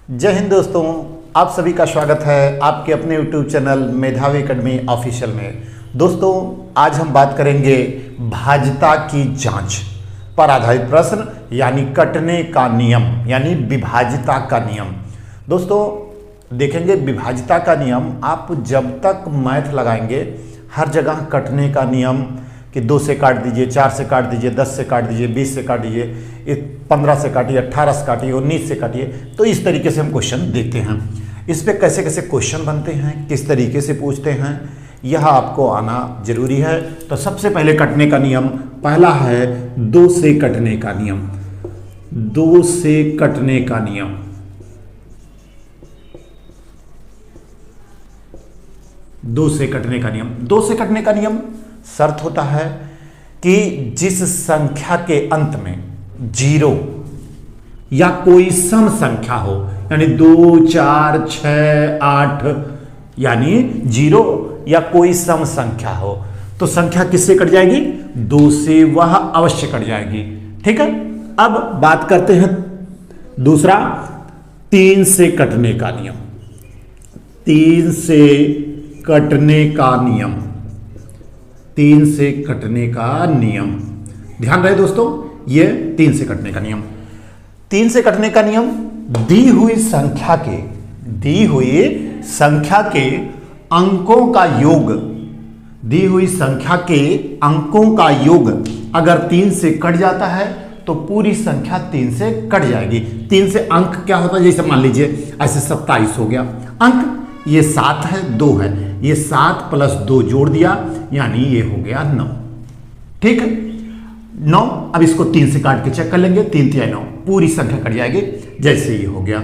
जय हिंद दोस्तों, आप सभी का स्वागत है आपके अपने YouTube चैनल मेधावी एकेडमी ऑफिशियल में। दोस्तों, आज हम बात करेंगे भाज्यता की जांच पर आधारित प्रश्न यानी कटने का नियम यानी विभाज्यता का नियम। दोस्तों देखेंगे विभाज्यता का नियम आप जब तक मैथ लगाएंगे हर जगह कटने का नियम कि 2 से काट दीजिए, 4 से काट दीजिए, 10 से काट दीजिए, 20 से काट दीजिए, 15 से काटिए, 18 से काटिए, 19 से काटिए। तो इस तरीके से हम क्वेश्चन देखते हैं। इस पे कैसे कैसे क्वेश्चन बनते हैं, किस तरीके से पूछते हैं, यह आपको आना जरूरी है। तो सबसे पहले कटने का नियम पहला है 2 से कटने का नियम। 2 से कटने का नियम, दो से कटने का नियम। 2 से कटने का नियम शर्त होता है कि जिस संख्या के अंत में 0 या कोई सम संख्या हो, यानी 2, 4, 6, 8, यानी 0 या कोई सम संख्या हो तो संख्या किससे कट जाएगी? 2 से, वह अवश्य कट जाएगी। ठीक है। अब बात करते हैं दूसरा 3 से कटने का नियम। 3 से कटने का नियम, 3 से कटने का नियम, ध्यान रहे दोस्तों, ये 3 से कटने का नियम। 3 से कटने का नियम दी हुई संख्या के अंकों का योग, दी हुई संख्या के अंकों का योग अगर 3 से कट जाता है तो पूरी संख्या 3 से कट जाएगी। 3 से अंक क्या होता है? जैसे मान लीजिए ऐसे 27 हो गया अंक, ये 7 है, 2 है, ये 7 प्लस 2 जोड़ दिया यानी ये हो गया 9। ठीक है, 9। अब इसको 3 से काट के चेक कर लेंगे, 3 3 9, पूरी संख्या कट जाएगी। जैसे ये हो गया,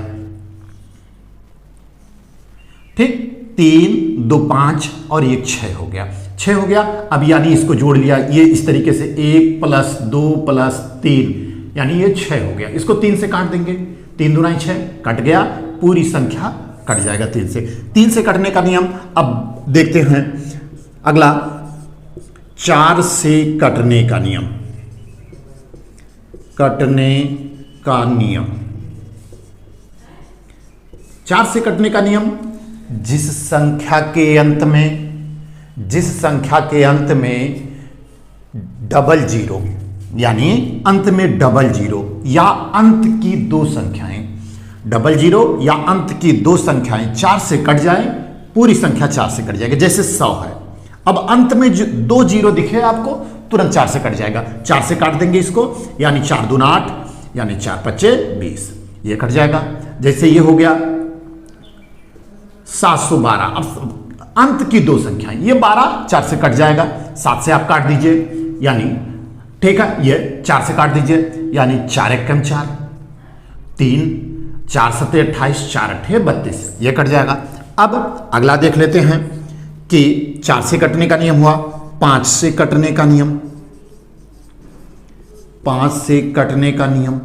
ठीक, 3 2 5 और ये 6 हो गया, 6 हो गया। अब यानी इसको जोड़ लिया, ये इस तरीके से 1 प्लस 2 प्लस 3 यानी ये 6 हो गया। इसको 3 से काट देंगे, 3 दूना 6, कट गया, पूरी संख्या कट जाएगा 3 से। 3 से कटने का नियम अब देखते हैं अगला 4 से कटने का नियम। कटने का नियम, 4 से कटने का नियम जिस संख्या के अंत में डबल जीरो यानी अंत में डबल जीरो या अंत की 2 संख्याएं, डबल जीरो या अंत की 2 संख्याएं 4 से कट जाए, पूरी संख्या 4 से कट जाएगी। जैसे 100 है, अब अंत में 2 जीरो दिखे आपको, तुरंत 4 से कट जाएगा। 4 से काट देंगे इसको, यानी 4 दूना 8 यानी 4 5 20, ये कट जाएगा। जैसे ये हो गया 712, अब अंत की 2 संख्याएं, ये 12 4 से कट जाएगा, 7 से आप काट दीजिए यानी, ठीक है, ये 4 से काट दीजिए यानी 4 1 4, 3 4 7 28, 4 8 32, ये कट जाएगा। अब अगला देख लेते हैं कि 4 से कटने का नियम हुआ। 5 से कटने का नियम, 5 से कटने का नियम,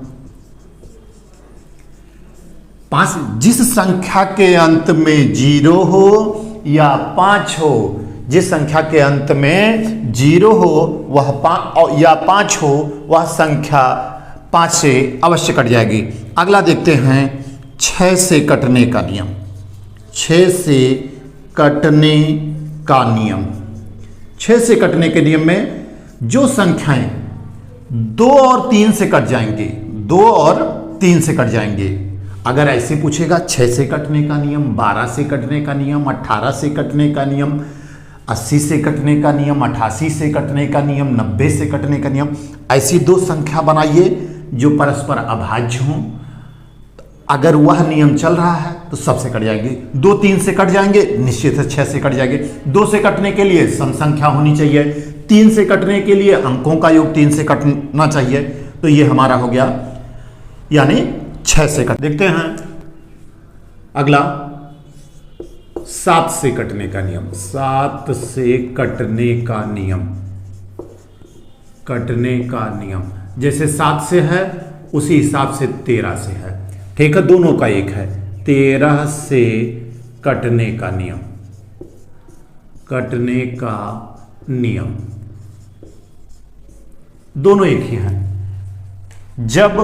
5 जिस संख्या के अंत में 0 हो या 5 हो, जिस संख्या के अंत में 0 हो वह 5 या 5 हो, वह संख्या 5 से अवश्य कट जाएगी। अगला देखते हैं 6 से कटने का नियम। 6 से कटने का नियम, 6 से कटने के नियम में जो संख्याएं 2 और 3 से कट जाएंगे, 2 और 3 से कट जाएंगे, अगर ऐसे पूछेगा 6 से कटने का नियम, 12 से कटने का नियम, 18 से कटने का नियम, 80 से कटने का नियम, 88 से कटने का नियम, 90 से कटने का नियम, ऐसी 2 संख्या बनाइए जो परस्पर अभाज्य हों। अगर वह नियम चल रहा है तो सबसे कट जाएगी। 2 3 से कट जाएंगे, निश्चित है 6 से कट जाएंगे। 2 से कटने के लिए सम संख्या होनी चाहिए, 3 से कटने के लिए अंकों का योग 3 से कटना चाहिए, तो ये हमारा हो गया यानी 6 से कट। देखते हैं अगला 7 से कटने का नियम। 7 से कटने का नियम, कटने का नियम, जैसे 7 से है उसी हिसाब से 13 से है, ठीक है, दोनों का एक है। 13 से कटने का नियम, कटने का नियम, दोनों एक ही हैं। जब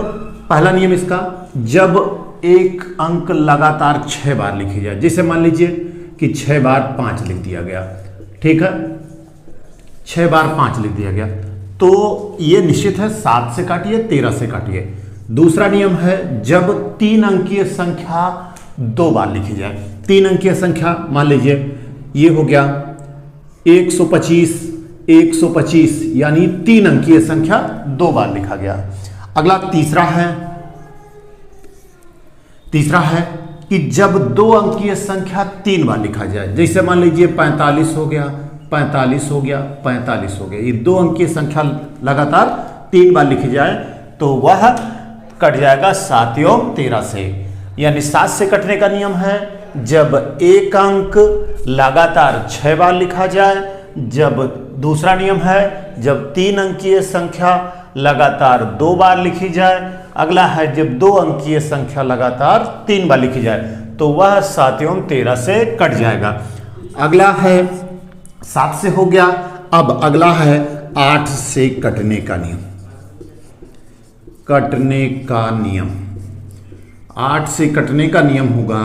पहला नियम इसका, जब एक अंक लगातार 6 बार लिखी जाए, जैसे मान लीजिए कि 6 बार 5 लिख दिया गया, ठीक है, 6 बार 5 लिख दिया गया, तो ये निश्चित है 7 से काटिए, 13 से काटिए। दूसरा नियम है जब 3 अंकीय संख्या 2 बार लिखी जाए। 3 अंकीय संख्या मान लीजिए ये हो गया 125, 125 यानी 3 अंकीय संख्या 2 बार लिखा गया। अगला तीसरा है कि जब 2 अंकीय संख्या 3 बार लिखा जाए, जैसे मान लीजिए 45 हो गया, 45 हो गया, 45 हो गया, ये 2 अंकीय संख्या लगातार 3 बार लिखी जाए तो वह कट जाएगा 7 एवं 13 से। यानी 7 से कटने का नियम है जब एक अंक लगातार 6 बार लिखा जाए। जब दूसरा नियम है जब 3 अंकीय संख्या लगातार 2 बार लिखी जाए। अगला है जब 2 अंकीय संख्या लगातार 3 बार लिखी जाए तो वह 7 एवं 13 से कट जाएगा। अगला है 7 से हो गया। अब अगला है 8 से कटने का नियम। कटने का नियम 8 से कटने का नियम होगा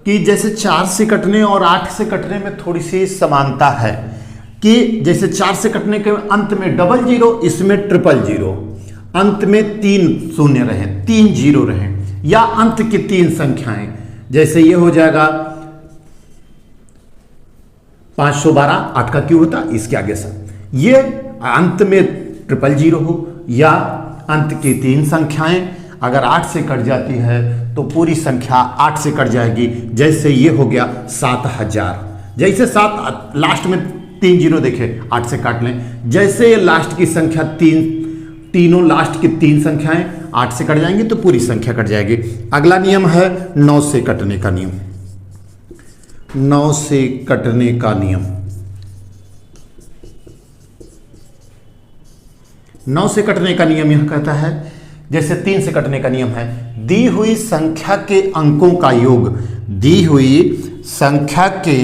कि जैसे 4 से कटने और 8 से कटने में थोड़ी सी समानता है कि जैसे 4 से कटने के अंत में डबल जीरो, इसमें ट्रिपल जीरो, अंत में 3 शून्य रहे, 3 जीरो रहे, या अंत की 3 संख्याएं, जैसे ये हो जाएगा 512, 8 का क्यों होता इसके आगे से, ये अंत में ट्रिपल जीरो हो या अंत की 3 संख्याएं अगर 8 से कट जाती है तो पूरी संख्या 8 से कट जाएगी। जैसे ये हो गया 7000, जैसे 7 लास्ट में 3 जीरो देखे 8 से काट लें, जैसे ये लास्ट की संख्या तीनों लास्ट की 3 संख्याएं 8 से कट जाएंगी तो पूरी संख्या कट जाएगी। अगला नियम है 9 से कटने का नियम। 9 से कटने का नियम, 9 से कटने का नियम यह कहता है जैसे 3 से कटने का नियम है, दी हुई संख्या के अंकों का योग, दी हुई संख्या के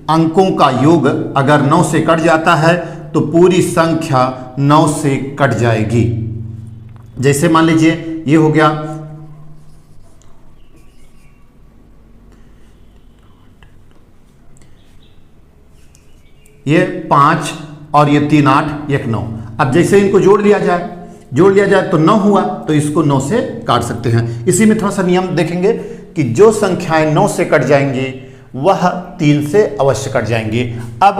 अंकों का योग अगर 9 से कट जाता है तो पूरी संख्या 9 से कट जाएगी। जैसे मान लीजिए ये हो गया ये 5 और ये 3 8 1 9। अब जैसे इनको जोड़ लिया जाए तो 9 हुआ तो इसको 9 से काट सकते हैं। इसी में थोड़ा सा नियम देखेंगे कि जो संख्याएं 9 से कट जाएंगी वह 3 से अवश्य कट जाएंगी। अब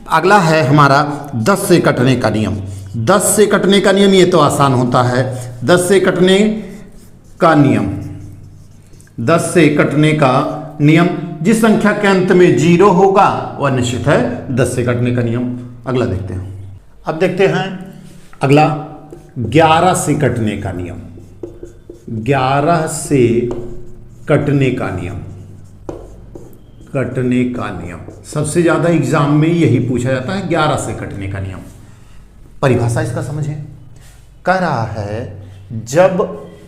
अगला है हमारा 10 से कटने का नियम। 10 से कटने का नियम ये तो आसान होता है। 10 से कटने का नियम, 10 से कटने का नियम, जिस संख्या के अंत में 0 होगा वह निश्चित है 10 से कटने का नियम। अगला देखते हैं। अब देखते हैं अगला 11 से कटने का नियम। 11 से कटने का नियम, कटने का नियम सबसे ज्यादा एग्जाम में यही पूछा जाता है, 11 से कटने का नियम। परिभाषा इसका समझे, कह रहा है जब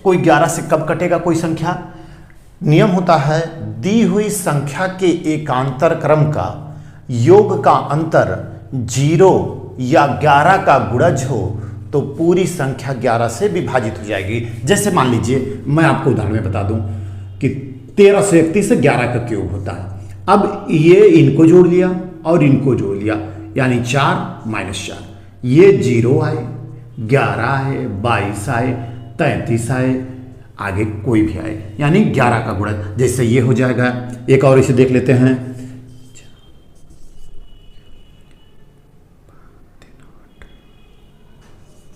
कोई 11 से कब कटेगा कोई संख्या, नियम होता है दी हुई संख्या के एकांतर क्रम का योग का अंतर 0 या 11 का गुणज हो तो पूरी संख्या 11 से विभाजित हो जाएगी। जैसे मान लीजिए मैं आपको उदाहरण में बता दूं कि 13 से 31 से 11 का क्यूब होता है। अब ये इनको जोड़ लिया और इनको जोड़ लिया यानी 4 - 4, ये 0 आए, 11 आए, 22 आए, 33 आए, आगे कोई भी आए यानी 11 का गुणज। जैसे ये हो जाएगा, एक और इसे देख लेते हैं,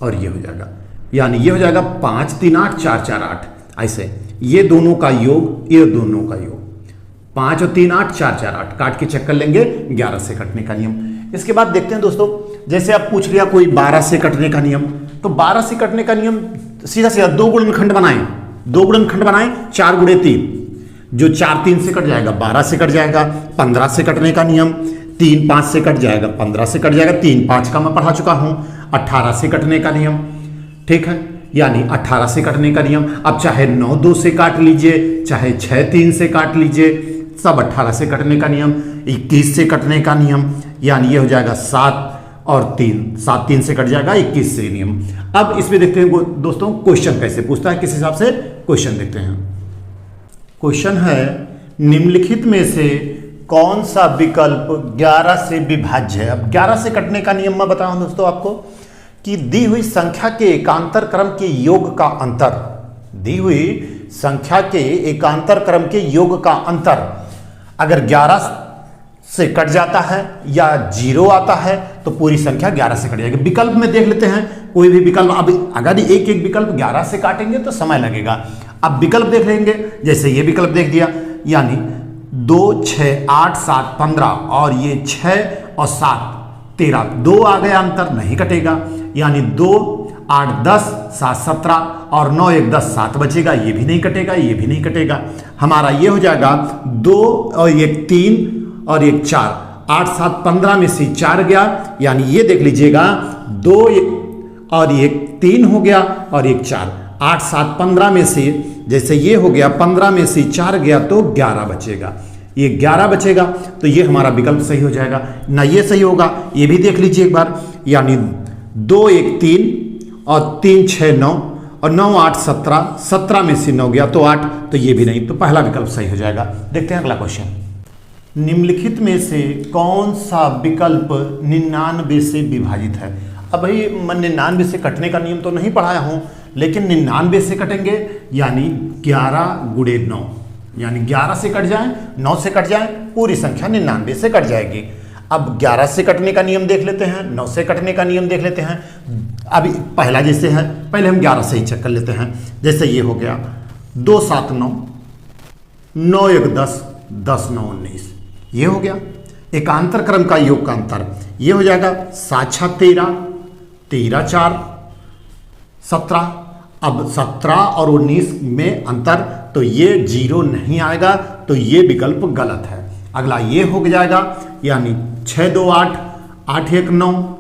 और ये हो जाएगा यानी ये हो जाएगा 5 3 8 4 4 8। ऐसे ये दोनों का योग, ये दोनों का योग 5 और 3 8 4 4 8 काट के चेक कर लेंगे 11 से कटने का नियम। इसके बाद देखते हैं दोस्तों, जैसे आप पूछ लिया कोई 12 से कटने का नियम, तो 12 से कटने का नियम सीधा सीधा 2 गुणनखंड बनाएं, 2 गुणनखंड बनाएं, 4 × 3, जो 4 3 से कट जाएगा 12 से कट जाएगा। 15 से कटने का नियम, 3 5 से कट जाएगा 15 से कट जाएगा, 3 5 का मैं पढ़ा चुका हूं। 18 से कटने का नियम, ठीक है, यानी 18 से कटने का नियम। अब चाहे 9 2 से काट लीजिए, चाहे 6 3 से काट लीजिए, सब 18 से कटने का नियम। 21 से कटने का नियम, यानी ये हो जाएगा 7 और 3, 7 3 से कट जाएगा 21 से नियम। अब इसमें देखते हैं दोस्तों क्वेश्चन कैसे पूछता है, किस हिसाब से क्वेश्चन देखते हैं। क्वेश्चन है निम्नलिखित में से कौन सा विकल्प 11 से विभाज्य है। अब 11 से कटने का नियम मैं बताऊं दोस्तों आपको कि दी हुई संख्या के एकांतर क्रम के योग का अंतर, दी हुई संख्या के एकांतर क्रम के योग का अंतर अगर 11 से कट जाता है या 0 आता है तो पूरी संख्या 11 से कट जाएगी। विकल्प में देख लेते हैं कोई भी विकल्प। अब अगर एक एक विकल्प 11 से काटेंगे तो समय लगेगा। अब विकल्प देख लेंगे, जैसे ये विकल्प देख दिया, यानी 2 6 8 7 15 और ये 6 और 7 13, 2 आ गया अंतर, नहीं कटेगा। यानी 2 8 10 7 17 और 9 1 10 7 बचेगा, ये भी नहीं कटेगा, ये भी नहीं कटेगा। हमारा ये हो जाएगा 2 और 1 3 और 1 4, 8 7 15 में से 4 गया, यानी ये देख लीजिएगा 2 और 1 3 हो गया और 1 4, 8 7 15 में से जैसे ये हो गया 15 में से 4 गया तो 11 बचेगा, ये 11 बचेगा। तो ये हमारा विकल्प सही हो जाएगा ना, ये सही होगा। ये भी देख लीजिए एक बार, यानी 2 1 3 और 3 6 9 और 9 8 17, 17 में से 9 गया तो 8, तो ये भी नहीं, तो पहला विकल्प सही हो जाएगा। देखते हैं अगला क्वेश्चन। निम्नलिखित में से कौन सा विकल्प 99 से विभाजित है। अब भाई मैं 99 से कटने का नियम तो नहीं पढ़ाया हूं, लेकिन 99 से कटेंगे यानी 11 गुणे 9, यानी 11 से कट जाए 9 से कट जाए पूरी संख्या 99 से कट जाएगी। अब 11 से कटने का नियम देख लेते हैं, 9 से कटने का नियम देख लेते हैं। अभी पहला जैसे है, पहले हम 11 से ही चेक कर लेते हैं। जैसे ये हो गया 2 7 9, 9 1 10, 10 9 19, ये हो गया एकांतर क्रम का योग का अंतर। ये हो जाएगा 7 6 13, 13 4 17। अब 17 और 19 में अंतर, तो ये 0 नहीं आएगा, तो ये विकल्प गलत है। अगला ये हो जाएगा, यानी 6 2 8, 8 1 9,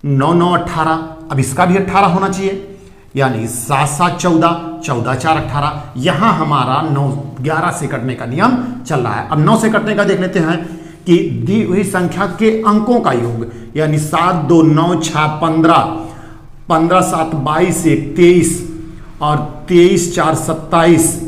9 9 18। अब इसका भी 18 होना चाहिए, यानी 7 7 14, 14 4 18। यहां हमारा 9 11 से कटने का नियम चल रहा है। अब 9 से कटने का देख लेते हैं कि दी हुई संख्या के अंकों का योग, यानी 7 2 9 6 15, 15 7 22 1 23 और 23 4 27,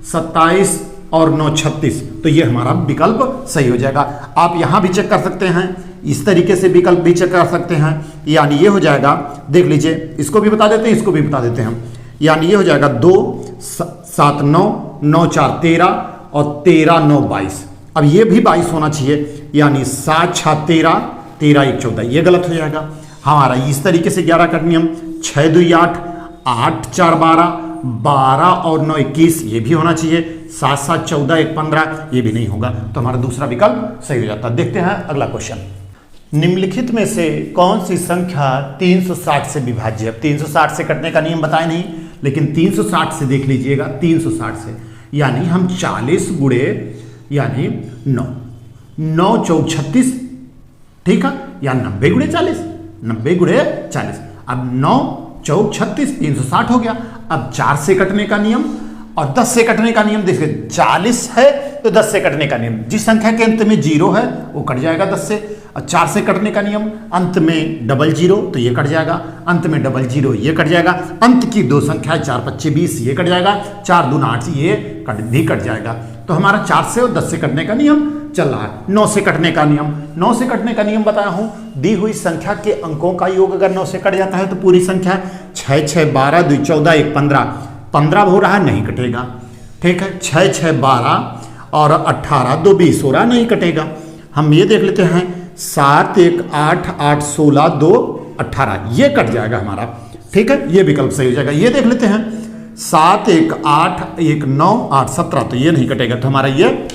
27 और 9 36, तो ये हमारा विकल्प सही हो जाएगा। आप यहां भी चेक कर सकते हैं, इस तरीके से विकल्प भी चेक कर सकते हैं। यानी ये हो जाएगा, देख लीजिए, इसको भी बता देते हैं, इसको भी बता देते हैं। यानी ये हो जाएगा 2 7 9, 9 4 13 और 13 9 22। अब ये भी 22 होना चाहिए, यानी 7 6 13, 13 1 14, ये गलत हो जाएगा हमारा। इस तरीके से 11 का नियम 6 2 8, 8 4 12, 12 और 9 21, ये भी होना चाहिए। 7 7 14 1 15, ये भी नहीं होगा, तो हमारा दूसरा विकल्प सही हो जाता है। देखते हैं अगला क्वेश्चन। निम्नलिखित में से कौन सी संख्या 360 से विभाज्य है। 360 से कटने का नियम बताया नहीं, लेकिन 360 से देख लीजिएगा, 360 से यानी हम 40 गुणे यानी 9 9 4 36, ठीक है, या 90 गुणे 40, 90 गुणे 40। अब 9 4 36, 360 हो गया। अब 4 से कटने का नियम और 10 से कटने का नियम देखिए, 40 है तो 10 से कटने का नियम, जिस संख्या के अंत में 0 है वो कट जाएगा 10 से। और 4 से कटने का नियम, अंत में डबल 0 तो ये कट जाएगा, अंत में डबल 0 ये कट जाएगा, अंत की दो संख्या 4 5 20 ये कट जाएगा, 4 2 8 ये भी कट जाएगा। तो हमारा 4 से और 10 से कटने का नियम चल रहा है। 9 से कटने का नियम, 9 से कटने का नियम बताया हूं, दी हुई संख्या के अंकों का योग अगर 9 से कट जाता है तो पूरी संख्या 6 6 12 2 14 1 15, 15 हो रहा है नहीं कटेगा, ठीक है। 6 6 12 और 18 2 20 हो रहा नहीं कटेगा। हम ये देख लेते हैं 7 1 8 8 16 2 18, ये कट जाएगा हमारा, ठीक है, ये विकल्प सही हो जाएगा। ये देख लेते हैं 7 1 8 1 9 8 17, तो ये नहीं कटेगा, तो हमारा ये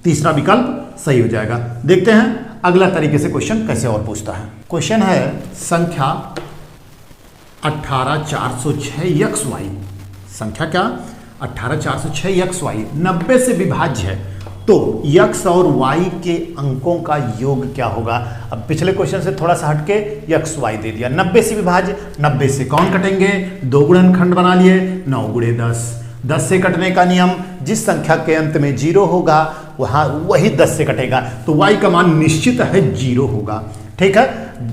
तीसरा विकल्प सही हो जाएगा। देखते हैं अगला तरीके से क्वेश्चन कैसे और पूछता है। क्वेश्चन है संख्या 18406xy, संख्या क्या 18406xy 90 से विभाज्य है, तो x और y के अंकों का योग क्या होगा। अब पिछले क्वेश्चन से थोड़ा सा हटके x y दे दिया, 90 से विभाज्य, 90 से कौन कटेंगे, दो गुणनखंड बना लिए, 9 गुणे 10, 10 से कटने का नियम, जिस संख्या के अंत में 0 होगा वहां वही 10 से कटेगा, तो y का मान निश्चित है 0 होगा। ठीक है।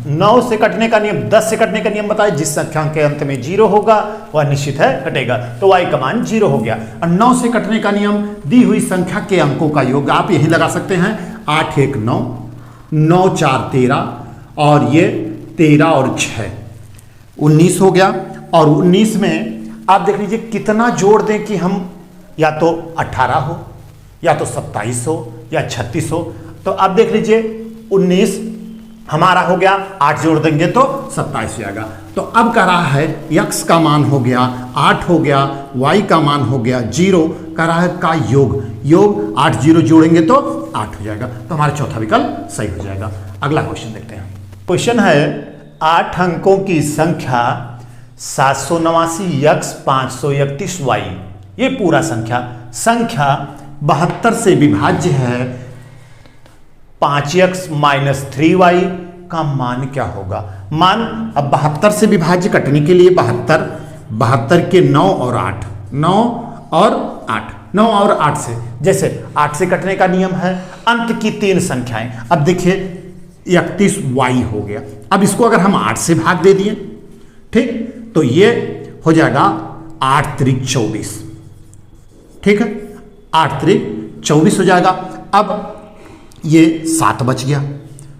9 से कटने का नियम, 10 से कटने का नियम बताए, जिस संख्या के अंत में 0 होगा वह निश्चित है कटेगा, तो y का मान 0 हो गया। और 9 से कटने का नियम, दी हुई संख्या के अंकों का योग आप यही लगा सकते हैं, 8 1 9, 9 4 13, और ये 13 और 6 19 हो गया। और 19 में आप देख लीजिए कितना जोड़ दें कि हम या तो 18 हो या तो 27 हो या 36 हो। तो आप देख लीजिए 19 हमारा हो गया, 8 जोड़ देंगे तो 27 हो जाएगा। तो अब कह रहा है x का मान हो गया 8 हो गया, y का मान हो गया 0, कह रहा है का योग 8 0 जोड़ेंगे तो 8 हो जाएगा। तो हमारा चौथा विकल्प सही हो जाएगा। अगला क्वेश्चन देखते हैं। क्वेश्चन है 8 अंकों की संख्या 789 x 531 y, ये पूरा संख्या 72 से विभाज्य है, 5x - 3y का मान क्या होगा। मान अब 72 से विभाज्य कटने के लिए 72 के 9 और 8, 9 और 8 से, जैसे 8 से कटने का नियम है अंत की 3 संख्याएं। अब देखिए 31y हो गया। अब इसको अगर हम 8 से भाग दे दिए, ठीक, तो ये हो जाएगा 8 त्रिक 24, ठीक है, 8 त्रिक 24 हो जाएगा। अब ये 7 बच गया,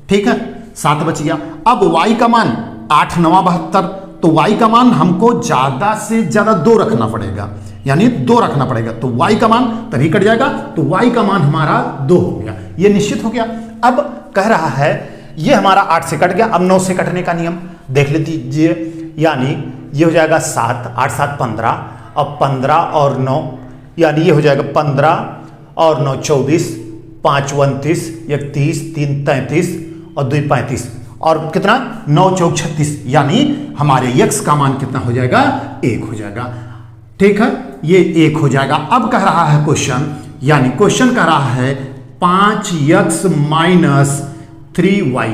ठीक है, 7 बच गया। अब y का मान 8 9 72, तो y का मान हमको ज्यादा से ज्यादा 2 रखना पड़ेगा, यानी 2 रखना पड़ेगा, तो y का मान तभी कट जाएगा, तो y का मान हमारा 2 हो गया, ये निश्चित हो गया। अब कह रहा है ये हमारा 8 से कट गया। अब 9 से कटने का नियम देख लीजिए, यानी ये हो जाएगा 7, 8 7 15, अब 15 और 9, यानी ये हो जाएगा 15 और 9 24, 5 29, 31 3 33 और 2 35, और कितना 9 4 36, यानी हमारे x का मान कितना हो जाएगा, 1 हो जाएगा, ठीक है, ये 1 हो जाएगा। अब कह रहा है क्वेश्चन, यानी क्वेश्चन कह रहा है 5x - 3y,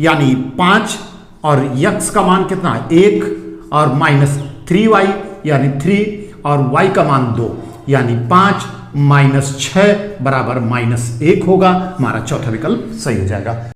यानी 5 और x का मान कितना, 1 और -3y यानी 3 और y का मान 2, यानी 5 - 6 = -1 होगा। हमारा चौथा विकल्प सही हो जाएगा।